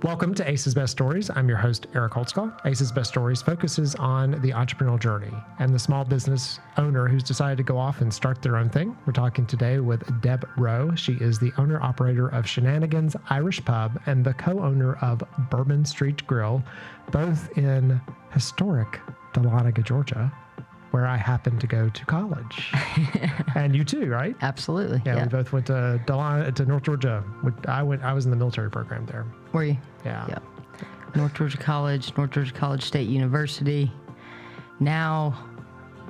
Welcome to Ace's Best Stories. I'm your host, Eric Holtzcall. Ace's Best Stories focuses on the entrepreneurial journey and the small business owner who's decided to go off and start their own thing. We're talking today with Deb Rowe. She is the owner-operator of Shenanigans Irish Pub and the co-owner of Bourbon Street Grill, both in historic Dahlonega, Georgia, where I happened to go to college. And you too, right? Absolutely. Yeah, we both went to North Georgia. I was in the military program there. Were you? Yeah. Yeah. North Georgia College State University, now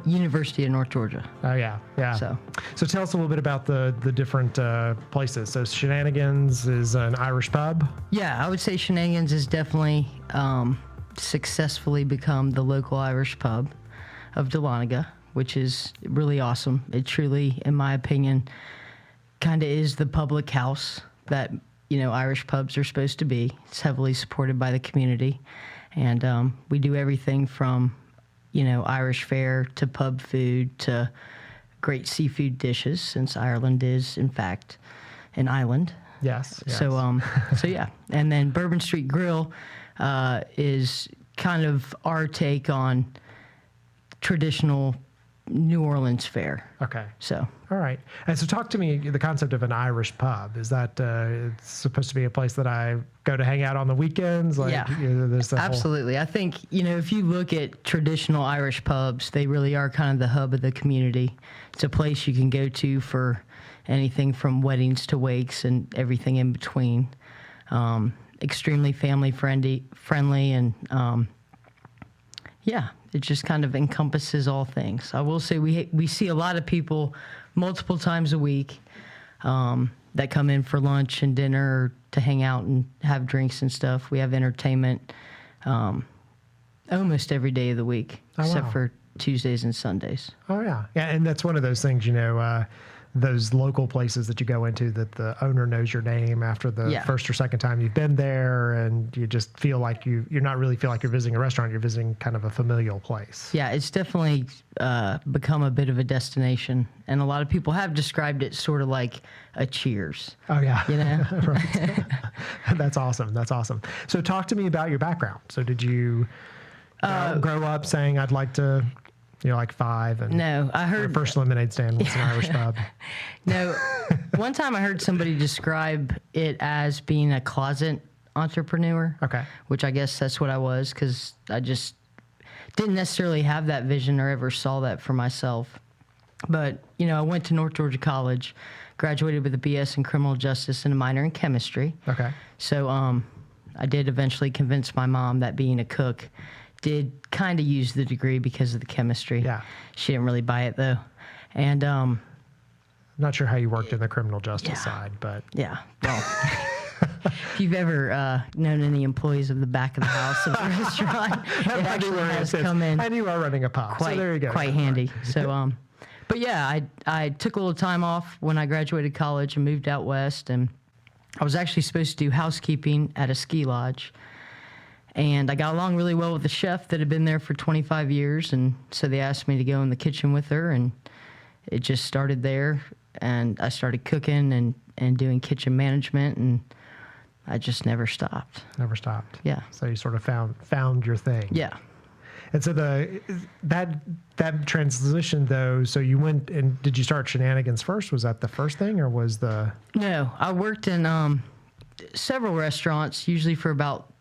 University of North Georgia. Oh, yeah. Yeah. So tell us a little bit about the different places. So Shenanigans is an Irish pub. Yeah, I would say Shenanigans has definitely successfully become the local Irish pub of Dahlonega, which is really awesome. It truly, in my opinion, kind of is the public house that, Irish pubs are supposed to be. It's heavily supported by the community. And we do everything from, Irish fare to pub food to great seafood dishes, since Ireland is, in fact, an island. Yes. So yeah. And then Bourbon Street Grill is kind of our take on traditional New Orleans fare. Okay. So. All right. And so talk to me, the concept of an Irish pub. Is that it's supposed to be a place that I go to hang out on the weekends? Yeah, absolutely. I think, if you look at traditional Irish pubs, they really are kind of the hub of the community. It's a place you can go to for anything from weddings to wakes and everything in between. Extremely family friendly and, yeah, it just kind of encompasses all things. I will say we see a lot of people multiple times a week that come in for lunch and dinner or to hang out and have drinks and stuff. We have entertainment almost every day of the week, except for Tuesdays and Sundays. Oh, yeah. Yeah, and that's one of those things, those local places that you go into that the owner knows your name after the first or second time you've been there, and you just feel like you're not really feel like you're visiting a restaurant, you're visiting kind of a familial place. Yeah, it's definitely become a bit of a destination, and a lot of people have described it sort of like a Cheers. Oh, yeah. Right. That's awesome. So talk to me about your background. So did you grow up saying I'd like to... like 5 and no, I heard my first lemonade stand was an Irish pub. No, one time I heard somebody describe it as being a closet entrepreneur. Okay. Which I guess that's what I was, because I just didn't necessarily have that vision or ever saw that for myself. But, I went to North Georgia College, graduated with a BS in criminal justice and a minor in chemistry. Okay. So I did eventually convince my mom that being a cook did kind of use the degree because of the chemistry. Yeah. She didn't really buy it, though. And not sure how you worked in the criminal justice side, but... Yeah, well, if you've ever known any employees of the back of the house of a restaurant, it actually has come in. And you are running a pub, so there you go. Quite handy. So, but yeah, I took a little time off when I graduated college and moved out west, and I was actually supposed to do housekeeping at a ski lodge. And I got along really well with the chef that had been there for 25 years, and so they asked me to go in the kitchen with her, and it just started there, and I started cooking and doing kitchen management, and I just never stopped. Never stopped. Yeah. So you sort of found your thing. Yeah. And so that transition, though, so you went and did you start Shenanigans first? Was that the first thing, or was the... No, I worked in several restaurants, usually for about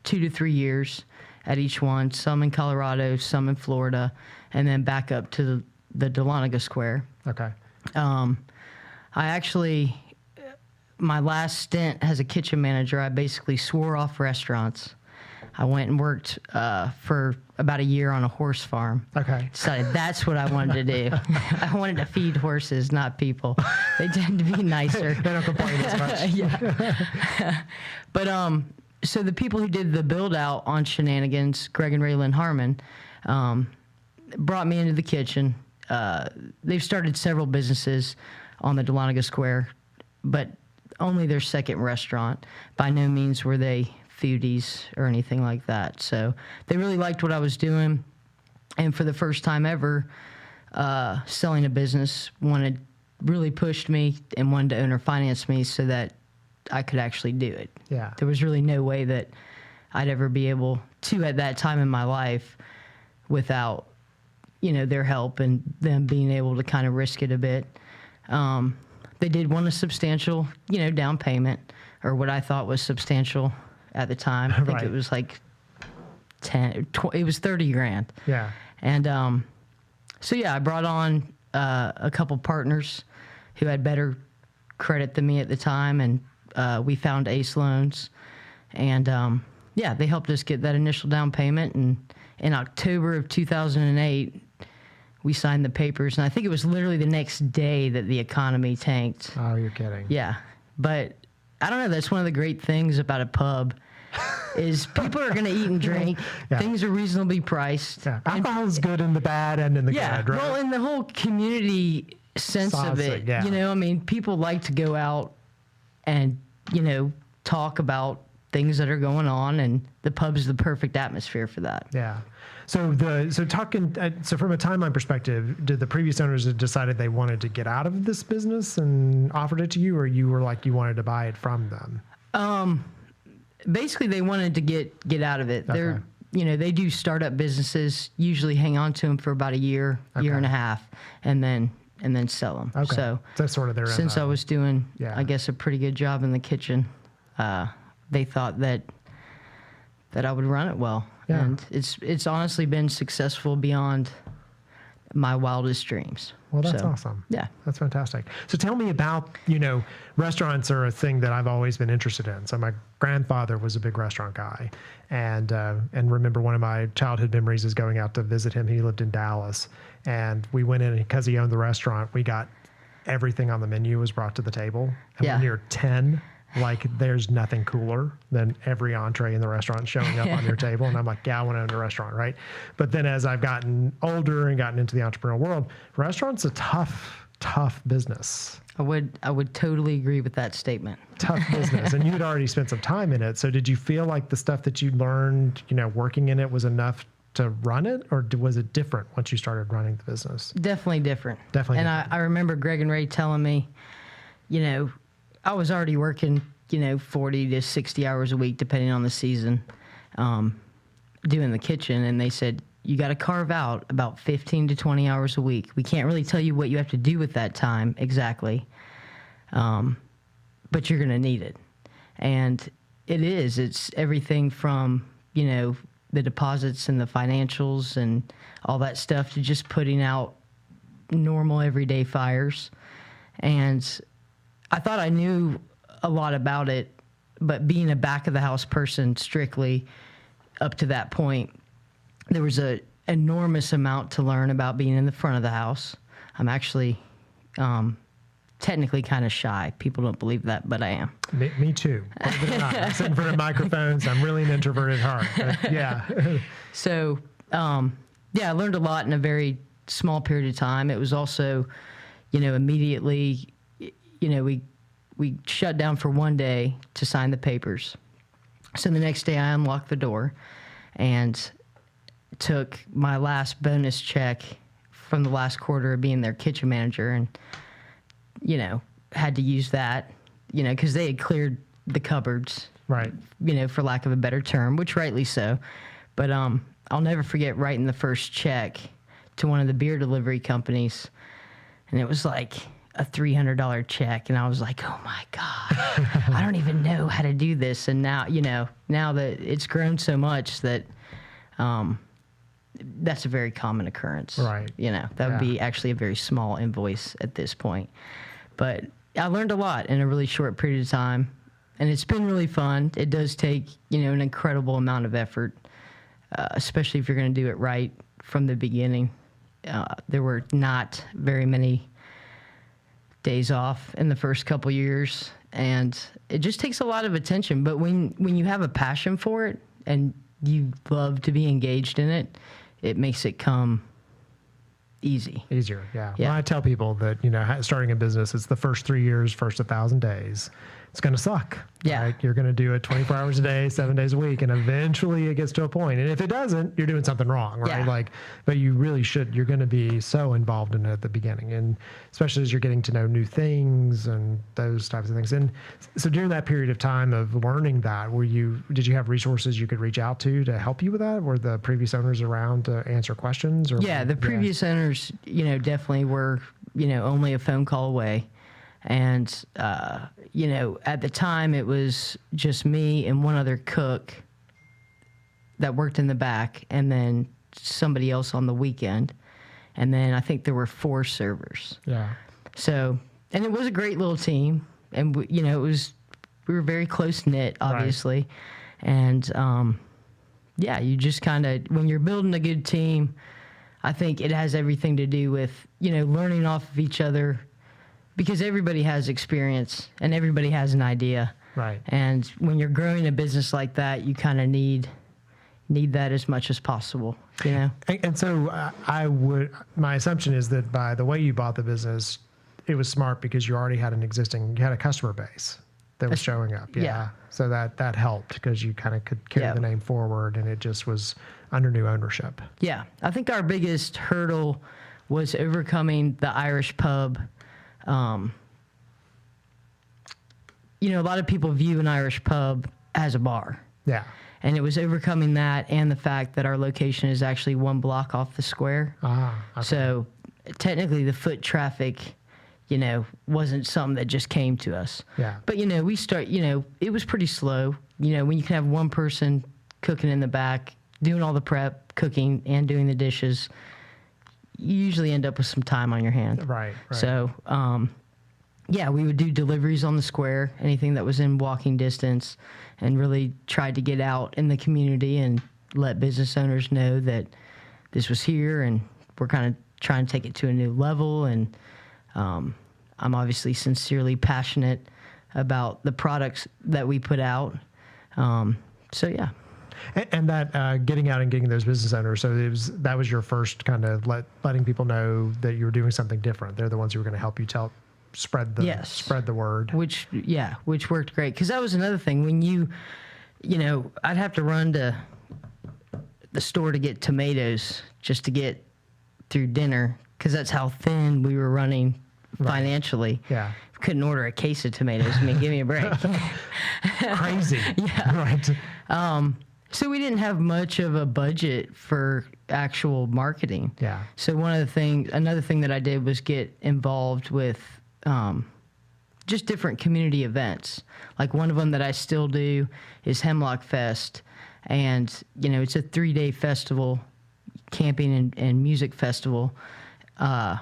2 to 3 years at each one, some in Colorado, some in Florida, and then back up to the Dahlonega Square. Okay. I actually, my last stint as a kitchen manager, I basically swore off restaurants. I went and worked for about a year on a horse farm. Okay. Decided that's what I wanted to do. I wanted to feed horses, not people. They tend to be nicer. They don't complain as much. Yeah. But so the people who did the build out on Shenanigans, Greg and Raylan Harmon, brought me into the kitchen. They've started several businesses on the Dahlonega Square, but only their second restaurant. By no means were they foodies or anything like that. So they really liked what I was doing. And for the first time ever, selling a business, really pushed me and wanted to owner finance me so that I could actually do it. Yeah. There was really no way that I'd ever be able to at that time in my life without, their help and them being able to kind of risk it a bit. They did want a substantial, down payment, or what I thought was substantial at the time. I think it was like it was 30 grand. Yeah. And so I brought on a couple partners who had better credit than me at the time, and we found ACE loans, and they helped us get that initial down payment. And in October of 2008, we signed the papers, and I think it was literally the next day that the economy tanked. Oh, you're kidding. Yeah, but I don't know. That's one of the great things about a pub. Is people are going to eat and drink. Yeah. Things are reasonably priced. Yeah. Alcohol is good in the bad and in the good, right? Well, in the whole community sense of it, people like to go out and, talk about things that are going on, and the pub is the perfect atmosphere for that. Yeah. So so from a timeline perspective, did the previous owners have decided they wanted to get out of this business and offered it to you, or you were like you wanted to buy it from them? Basically, they wanted to get out of it. Okay. They're, they do startup businesses, usually hang on to them for about a year and a half, and then sell them. Okay. So that's sort of their since I was doing, Yeah. I guess, a pretty good job in the kitchen, they thought that I would run it well. Yeah. And it's honestly been successful beyond my wildest dreams. Well, that's So, awesome. Yeah. That's fantastic. So tell me about, restaurants are a thing that I've always been interested in. So my grandfather was a big restaurant guy, and remember one of my childhood memories is going out to visit him. He lived in Dallas, and we went in, and because he owned the restaurant, we got everything on the menu was brought to the table. And Yeah. when you're 10, like there's nothing cooler than every entree in the restaurant showing up on your table. And I'm like, yeah, I want to own a restaurant, right? But then as I've gotten older and gotten into the entrepreneurial world, restaurants a tough business. I would totally agree with that statement. Tough business. And you'd already spent some time in it. So did you feel like the stuff that you learned, working in it was enough to run it, or was it different once you started running the business? Definitely different. Definitely And different. I remember Greg and Ray telling me, I was already working, 40 to 60 hours a week, depending on the season, doing the kitchen. And they said, you got to carve out about 15 to 20 hours a week. We can't really tell you what you have to do with that time exactly, but you're going to need it. And it's everything from, the deposits and the financials and all that stuff to just putting out normal everyday fires. And I thought I knew a lot about it, but being a back of the house person strictly up to that point, there was a enormous amount to learn about being in the front of the house. I'm actually technically kind of shy. People don't believe that, but I am. Me too. Believe it or not. I sit in front of microphones. I'm really an introverted heart. But yeah. So, I learned a lot in a very small period of time. It was also, immediately, we shut down for one day to sign the papers. So the next day I unlocked the door and took my last bonus check from the last quarter of being their kitchen manager and, had to use that, because they had cleared the cupboards, Right. For lack of a better term, which rightly so. But I'll never forget writing the first check to one of the beer delivery companies, and it was like a $300 check, and I was like, oh my God, I don't even know how to do this. And now, now that it's grown so much that that's a very common occurrence. Right. That would be actually a very small invoice at this point. But I learned a lot in a really short period of time, and it's been really fun. It does take, an incredible amount of effort, especially if you're going to do it right from the beginning. There were not very many days off in the first couple years, and it just takes a lot of attention. But when you have a passion for it and you love to be engaged in it, it makes it come easier. Yeah. Yeah. Well, I tell people that, starting a business, it's the first 3 years, first 1,000 days. it's going to suck. Yeah. Right? You're going to do it 24 hours a day, 7 days a week, and eventually it gets to a point. And if it doesn't, you're doing something wrong, right? Yeah. Like, but you really should. You're going to be so involved in it at the beginning, and especially as you're getting to know new things and those types of things. And so during that period of time of learning that, did you have resources you could reach out to help you with that? Were the previous owners around to answer questions? Or Yeah, the previous owners, definitely were, only a phone call away. And, at the time it was just me and one other cook that worked in the back, and then somebody else on the weekend. And then I think there were 4 servers. Yeah. So, and it was a great little team. And, we were very close knit, obviously. Right. And, you just kind of, when you're building a good team, I think it has everything to do with, learning off of each other, because everybody has experience and everybody has an idea. Right. And when you're growing a business like that, you kind of need that as much as possible, And so my assumption is that by the way you bought the business, it was smart because you already had you had a customer base that was showing up. Yeah. So that helped because you kind of could carry the name forward, and it just was under new ownership. Yeah. I think our biggest hurdle was overcoming the Irish pub. A lot of people view an Irish pub as a bar. Yeah. And it was overcoming that, and the fact that our location is actually 1 block off the square. Okay. So technically the foot traffic, wasn't something that just came to us. Yeah. But, it was pretty slow. When you can have one person cooking in the back, doing all the prep, cooking, and doing the dishes, you usually end up with some time on your hand. Right. So, we would do deliveries on the square, anything that was in walking distance, and really tried to get out in the community and let business owners know that this was here, and we're kind of trying to take it to a new level. And I'm obviously sincerely passionate about the products that we put out. Yeah. And that getting out and getting those business owners, so that was your first kind of letting people know that you were doing something different. They're the ones who were going to help you spread the word. Which worked great, because that was another thing. When I'd have to run to the store to get tomatoes just to get through dinner, because that's how thin we were running financially. Yeah. Couldn't order a case of tomatoes. I mean, give me a break. Crazy. Yeah. Right. So we didn't have much of a budget for actual marketing. Yeah. So another thing that I did was get involved with just different community events. Like one of them that I still do is Hemlock Fest. And, it's a 3-day festival, camping and music festival. I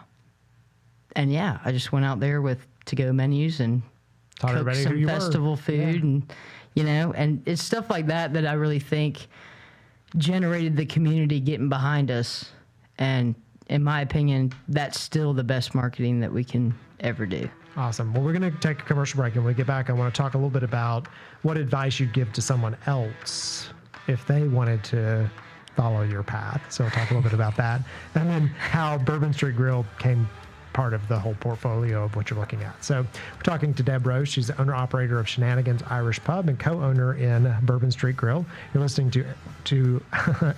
just went out there with to-go menus and cooked some festival food. And, and it's stuff like that I really think generated the community getting behind us. And in my opinion, that's still the best marketing that we can ever do. Awesome. Well, we're going to take a commercial break, and when we get back, I want to talk a little bit about what advice you'd give to someone else if they wanted to follow your path. So we'll talk a little bit about that. And then how Bourbon Street Grill came part of the whole portfolio of what you're looking at. So we're talking to Deb Rowe. She's the owner-operator of Shenanigans Irish Pub and co-owner in Bourbon Street Grill. You're listening to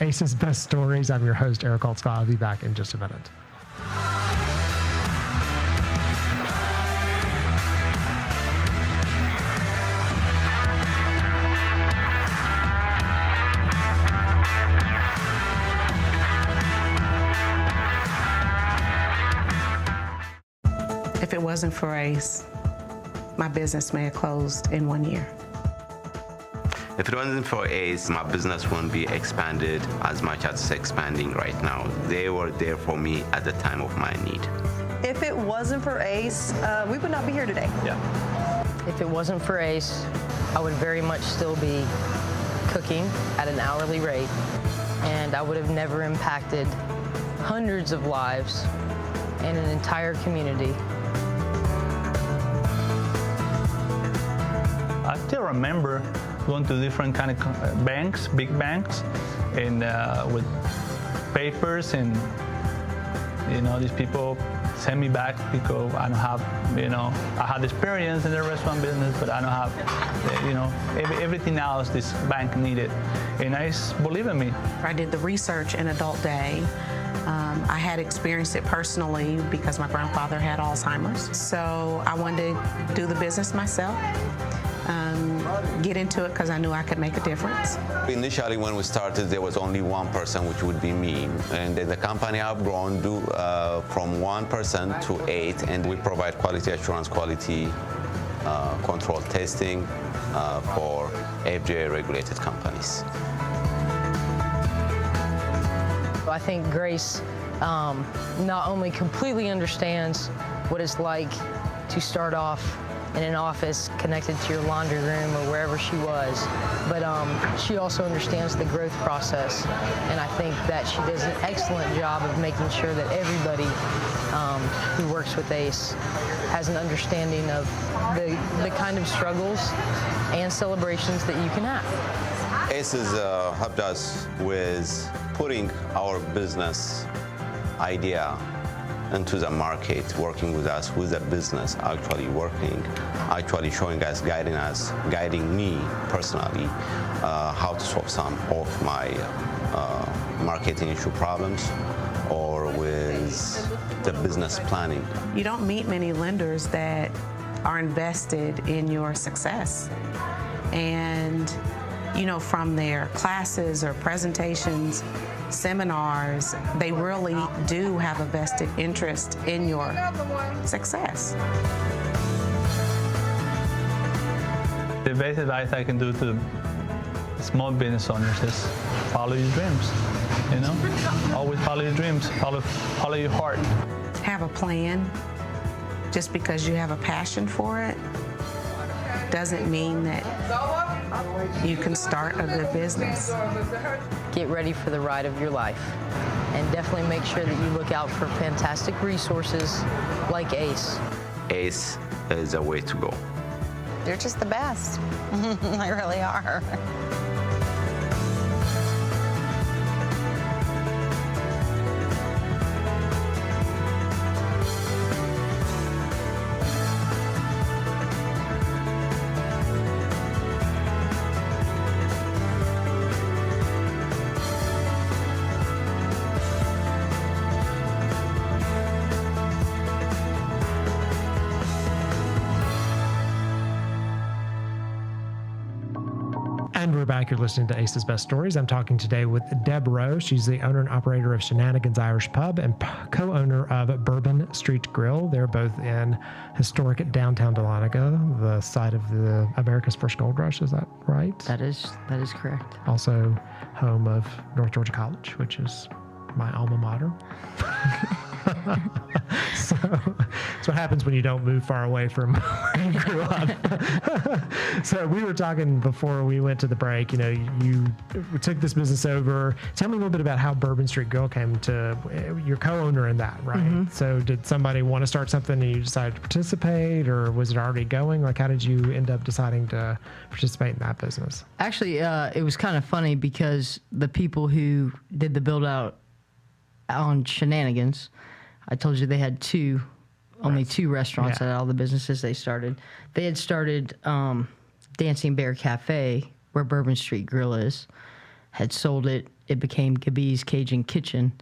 Ace's Best Stories. I'm your host, Eric Holtzclaw. I'll be back in just a minute. If it wasn't for Ace, my business may have closed in 1 year. If it wasn't for Ace, my business wouldn't be expanded as much as it's expanding right now. They were there for me at the time of my need. If it wasn't for Ace, we would not be here today. Yeah. If it wasn't for Ace, I would very much still be cooking at an hourly rate, and I would have never impacted hundreds of lives and an entire community. I still remember going to different kind of banks, big banks, and with papers, and these people send me back because I don't have, I had experience in the restaurant business, but I don't have, everything else this bank needed. And ACE believed in me. I did the research in Adult Day. I had experienced it personally because my grandfather had Alzheimer's. So I wanted to do the business myself, get into it because I knew I could make a difference. Initially, when we started, there was only one person, which would be me. And then the company have grown from 1% to 8, and we provide quality assurance, quality control testing for FDA-regulated companies. I think Grace not only completely understands what it's like to start off in an office connected to your laundry room or wherever she was, but she also understands the growth process. And I think that she does an excellent job of making sure that everybody who works with ACE has an understanding of the kind of struggles and celebrations that you can have. ACE has helped us with putting our business idea into the market, working with us with the business actually working, actually showing us, guiding me personally how to solve some of my marketing issue problems or with the business planning. You don't meet many lenders that are invested in your success. And from their classes or presentations, seminars, they really do have a vested interest in your success. The best advice I can do to small business owners is follow your dreams. Always follow your dreams, follow your heart. Have a plan. Just because you have a passion for it doesn't mean that you can start a good business. Get ready for the ride of your life, and definitely make sure that you look out for fantastic resources like ACE. ACE is a way to go. You're just the best. I really are. And we're back. You're listening to Ace's Best Stories. I'm talking today with Deb Rowe. She's the owner and operator of Shenanigans Irish Pub and co-owner of Bourbon Street Grill. They're both in historic downtown Dahlonega, the site of the America's First Gold Rush. Is that right? That is correct. Also home of North Georgia College, which is my alma mater. So that's what happens when you don't move far away from where you grew up. So we were talking before we went to the break, you took this business over. Tell me a little bit about how Bourbon Street Grill came to, you're co-owner in that, right? Mm-hmm. So did somebody want to start something and you decided to participate, or was it already going? Like, how did you end up deciding to participate in that business? Actually, it was kind of funny because the people who did the build out on Shenanigans, I told you they had only two restaurants at all the businesses they started. They had started Dancing Bear Cafe, where Bourbon Street Grill is, had sold it. It became Gabee's Cajun Kitchen,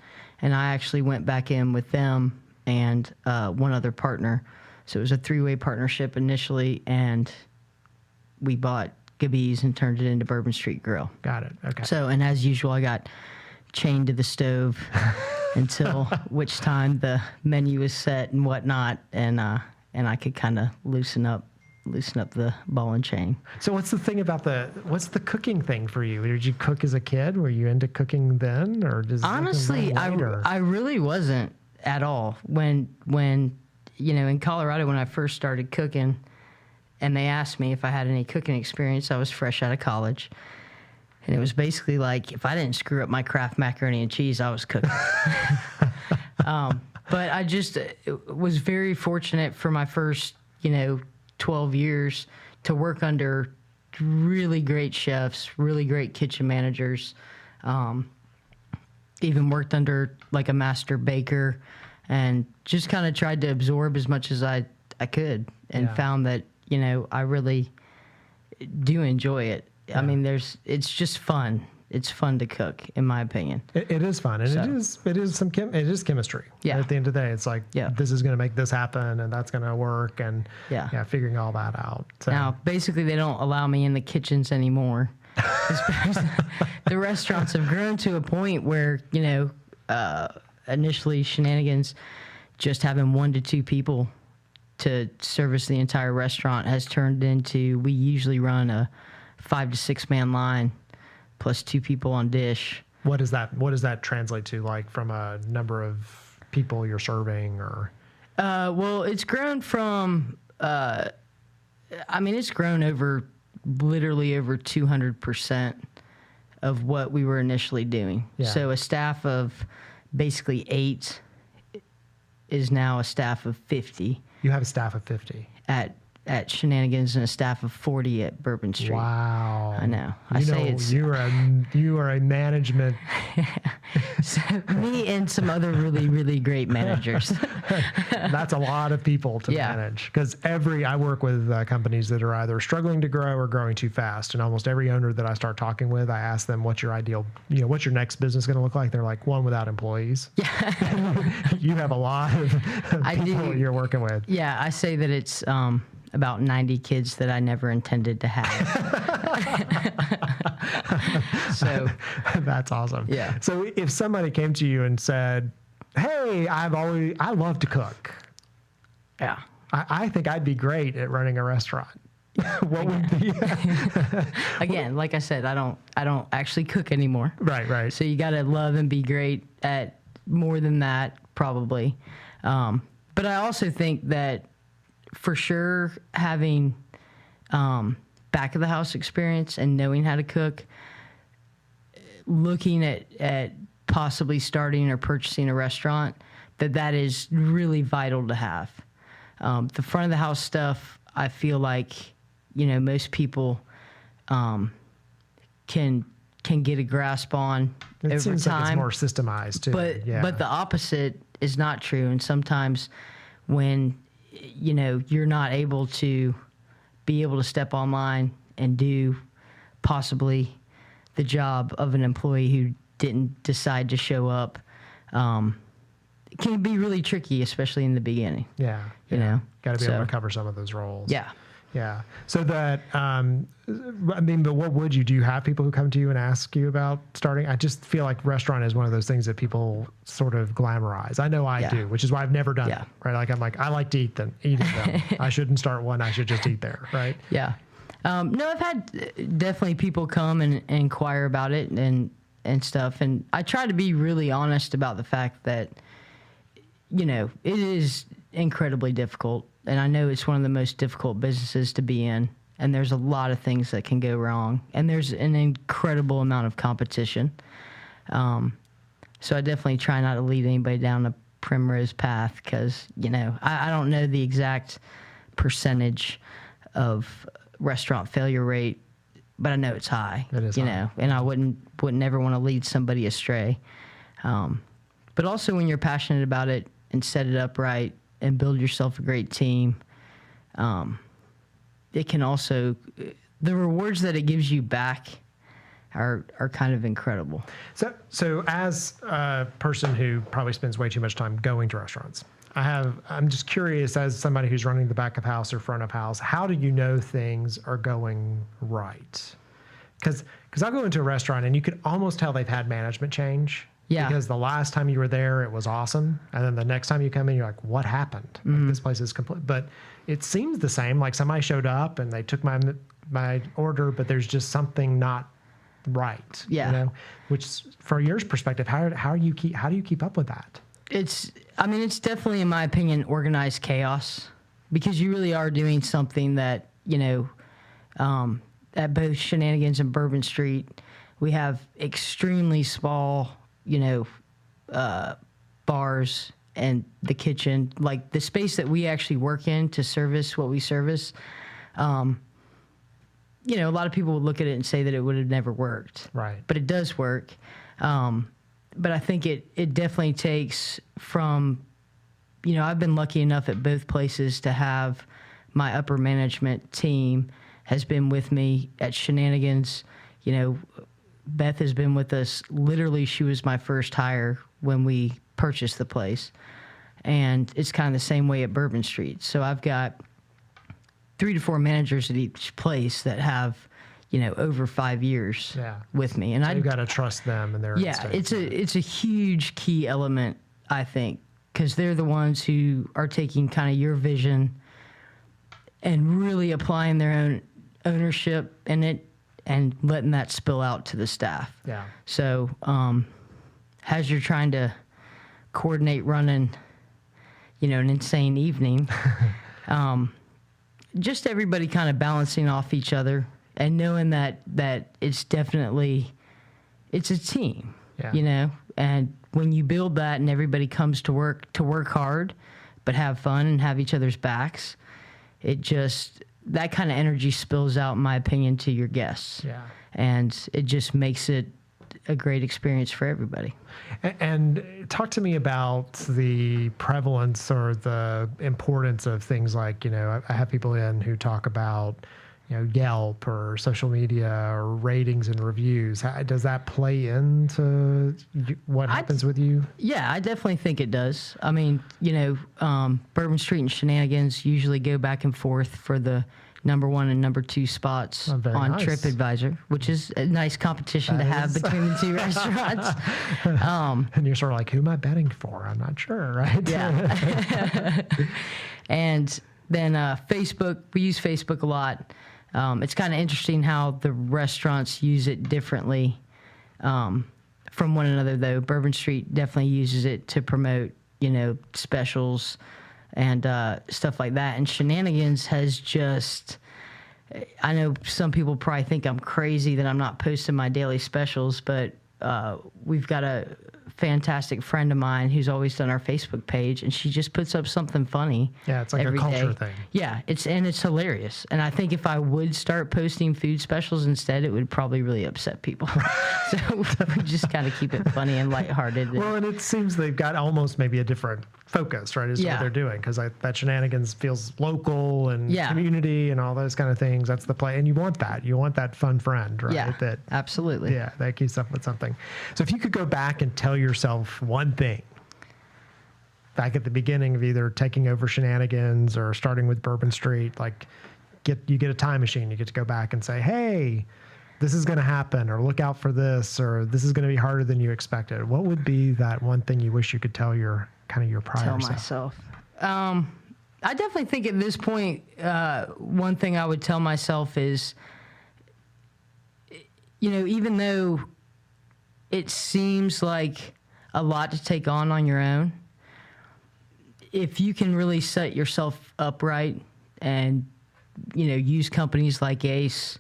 and I actually went back in with them and one other partner. So it was a three-way partnership initially, and we bought Gabee's and turned it into Bourbon Street Grill. Got it. Okay. So, and as usual, I got chained to the stove until which time the menu was set and whatnot, and I could kind of loosen up the ball and chain. So what's the thing about what's the cooking thing for you? Did you cook as a kid? Were you into cooking then, or does honestly, I really wasn't at all. When in Colorado, when I first started cooking, and they asked me if I had any cooking experience, I was fresh out of college. And it was basically like, if I didn't screw up my Kraft macaroni and cheese, I was cooking. But I just was very fortunate for my first, 12 years to work under really great chefs, really great kitchen managers. Even worked under like a master baker and just kind of tried to absorb as much as I could, and found that, you know, I really do enjoy it. I mean, it's just fun. It's fun to cook, in my opinion. It is fun, and it is chemistry. Yeah. At the end of the day, it's like, this is going to make this happen, and that's going to work, and figuring all that out. So. Now, basically, they don't allow me in the kitchens anymore. The restaurants have grown to a point where, you know, initially Shenanigans, just having 1 to 2 people to service the entire restaurant has turned into, we usually run a 5 to 6 man line, plus 2 people on dish. What does that translate to, like, from a number of people you're serving, or? Well, it's grown from, it's grown literally over 200% of what we were initially doing. Yeah. So a staff of basically 8 is now a staff of 50. You have a staff of 50 at Shenanigans, and a staff of 40 at Bourbon Street. Wow. I know. You are a management. So me and some other really, really great managers. That's a lot of people to manage, because I work with companies that are either struggling to grow or growing too fast. And almost every owner that I start talking with, I ask them, what's your ideal, what's your next business going to look like? They're like, one without employees. Yeah. You have a lot of people you're working with. Yeah. I say that it's, about 90 kids that I never intended to have. So that's awesome. Yeah. So if somebody came to you and said, hey, I love to cook. Yeah. I think I'd be great at running a restaurant. What would be? Again, like I said, I don't actually cook anymore. Right. So you got to love and be great at more than that, probably. But I also think that, for sure, having back of the house experience and knowing how to cook, looking at possibly starting or purchasing a restaurant, that is really vital to have. The front of the house stuff, I feel like, most people can get a grasp on over time. It seems like it's more systemized too. But the opposite is not true. And sometimes when you're not able to step online and do possibly the job of an employee who didn't decide to show up, it can be really tricky, especially in the beginning. Yeah. Got to be able to cover some of those roles. Yeah. Yeah. So that, but what would you do? You have people who come to you and ask you about starting? I just feel like restaurant is one of those things that people sort of glamorize. I know I do, which is why I've never done it. Right. Like, I like to eat them. I shouldn't start one. I should just eat there. Right. Yeah. No, I've had definitely people come and inquire about it and stuff. And I try to be really honest about the fact that, it is incredibly difficult. And I know it's one of the most difficult businesses to be in. And there's a lot of things that can go wrong. And there's an incredible amount of competition. So I definitely try not to lead anybody down a primrose path, because, I don't know the exact percentage of restaurant failure rate, but I know it's high. It is high. And I wouldn't ever want to lead somebody astray. But also, when you're passionate about it and set it up right and build yourself a great team, it can also, the rewards that it gives you back are kind of incredible. So as a person who probably spends way too much time going to restaurants, I'm just curious, as somebody who's running the back of house or front of house, how do you know things are going right? Because I'll go into a restaurant and you can almost tell they've had management change. Yeah. Because the last time you were there, it was awesome. And then the next time you come in, you're like, what happened? Like, this place is complete. But it seems the same. Like, somebody showed up and they took my order, but there's just something not right. Yeah. Which, from your perspective, how do you keep up with that? It's definitely, in my opinion, organized chaos, because you really are doing something that, at both Shenanigans and Bourbon Street, we have extremely small, bars and the kitchen, like the space that we actually work in to service what we service. A lot of people would look at it and say that it would have never worked. Right. But it does work. But I think it definitely takes from I've been lucky enough at both places to have my upper management team has been with me at Shenanigans. Beth has been with us. Literally, she was my first hire when we purchased the place. And it's kind of the same way at Bourbon Street. So I've got 3 to 4 managers at each place that have, over 5 years with me. And you've got to trust them and their instincts. it's a huge key element, I think, because they're the ones who are taking kind of your vision and really applying their own ownership in it and letting that spill out to the staff. Yeah. So as you're trying to coordinate running, an insane evening, just everybody kind of balancing off each other and knowing that it's definitely, it's a team, and when you build that and everybody comes to work hard, but have fun and have each other's backs, that kind of energy spills out, in my opinion, to your guests. Yeah. And it just makes it a great experience for everybody. And talk to me about the prevalence or the importance of things like, I have people in who talk about, Yelp or social media or ratings and reviews. Does that play into what happens with you? Yeah, I definitely think it does. I mean, Bourbon Street and Shenanigans usually go back and forth for the number 1 and number 2 spots on nice. TripAdvisor, which is a nice competition to have between the 2 restaurants. And you're sort of like, who am I betting for? I'm not sure, right? Yeah. And then Facebook, we use Facebook a lot. It's kind of interesting how the restaurants use it differently from one another, though. Bourbon Street definitely uses it to promote, specials and stuff like that. And Shenanigans has just, I know some people probably think I'm crazy that I'm not posting my daily specials, but we've got a fantastic friend of mine who's always done our Facebook page, and she just puts up something funny. Yeah, it's like a culture thing. Yeah, it's hilarious. And I think if I would start posting food specials instead, it would probably really upset people. So we just kind of keep it funny and lighthearted. Well, and it seems they've got almost maybe a different focus, right, as to what they're doing, because that Shenanigans feels local and community and all those kind of things. That's the play, and you want that. You want that fun friend, right? Yeah, absolutely. Yeah, that keeps up with something. So if you could go back and tell yourself one thing back at the beginning of either taking over Shenanigans or starting with Bourbon Street, like you get a time machine, you get to go back and say, hey, this is going to happen, or look out for this, or this is going to be harder than you expected. What would be that one thing you wish you could tell your prior self? Myself. I definitely think at this point, one thing I would tell myself is, even though it seems like a lot to take on your own, if you can really set yourself up right and, use companies like Ace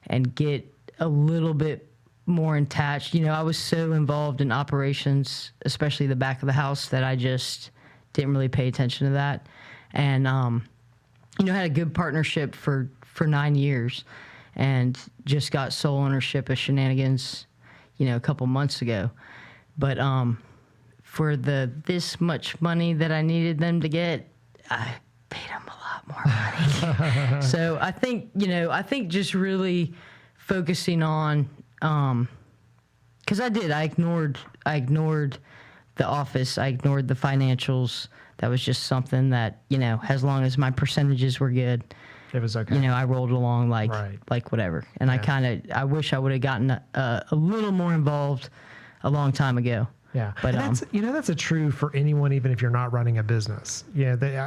and get a little bit more attached. I was so involved in operations, especially the back of the house, that I just didn't really pay attention to that. And, had a good partnership for 9 years and just got sole ownership of Shenanigans, a couple months ago. But for this much money that I needed them to get, I paid them a lot more money. So I think just really focusing on, because I ignored the office, I ignored the financials. That was just something that, as long as my percentages were good, it was okay. I rolled along like whatever. And I wish I would have gotten a little more involved a long time ago. Yeah, but that's a true for anyone, even if you're not running a business.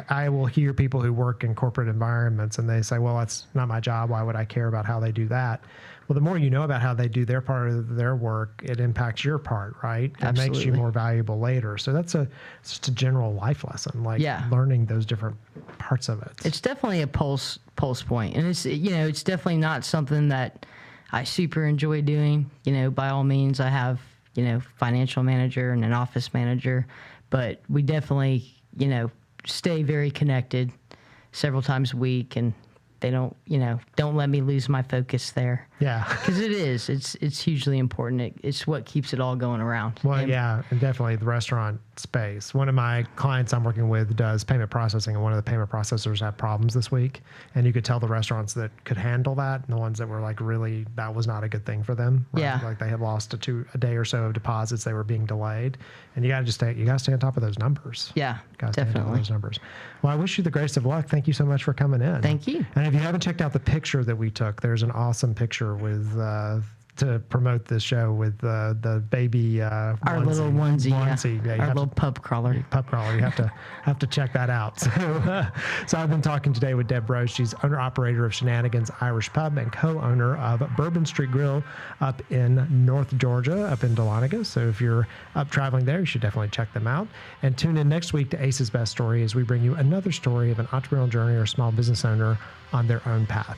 I will hear people who work in corporate environments, and they say, "Well, that's not my job. Why would I care about how they do that?" Well, the more you know about how they do their part of their work, it impacts your part, right? Absolutely. It makes you more valuable later. So it's just a general life lesson, learning those different parts of it. It's definitely a pulse point, and it's definitely not something that I super enjoy doing. By all means, I have financial manager and an office manager, but we definitely stay very connected several times a week and they don't, don't let me lose my focus there. Yeah. Because it's hugely important. It's what keeps it all going around. Well, And- yeah, and definitely the restaurant space. One of my clients I'm working with does payment processing, and one of the payment processors had problems this week. And you could tell the restaurants that could handle that, and the ones that were like really, that was not a good thing for them. Right? Yeah. Like they had lost a day or so of deposits. They were being delayed. And you got to stay on top of those numbers. Yeah, Gotta stay on top of definitely. those numbers. Well, I wish you the greatest of luck. Thank you so much for coming in. Thank you. And if you haven't checked out the picture that we took, there's an awesome picture with to promote this show with the baby Our little onesie, Yeah, you our have little to- pub crawler. Pup crawler. You have to check that out. So I've been talking today with Deb Rowe. She's owner-operator of Shenanigans Irish Pub and co-owner of Bourbon Street Grill up in North Georgia, up in Dahlonega. So if you're up traveling there, you should definitely check them out. And tune in next week to Ace's Best Story as we bring you another story of an entrepreneurial journey or small business owner on their own path.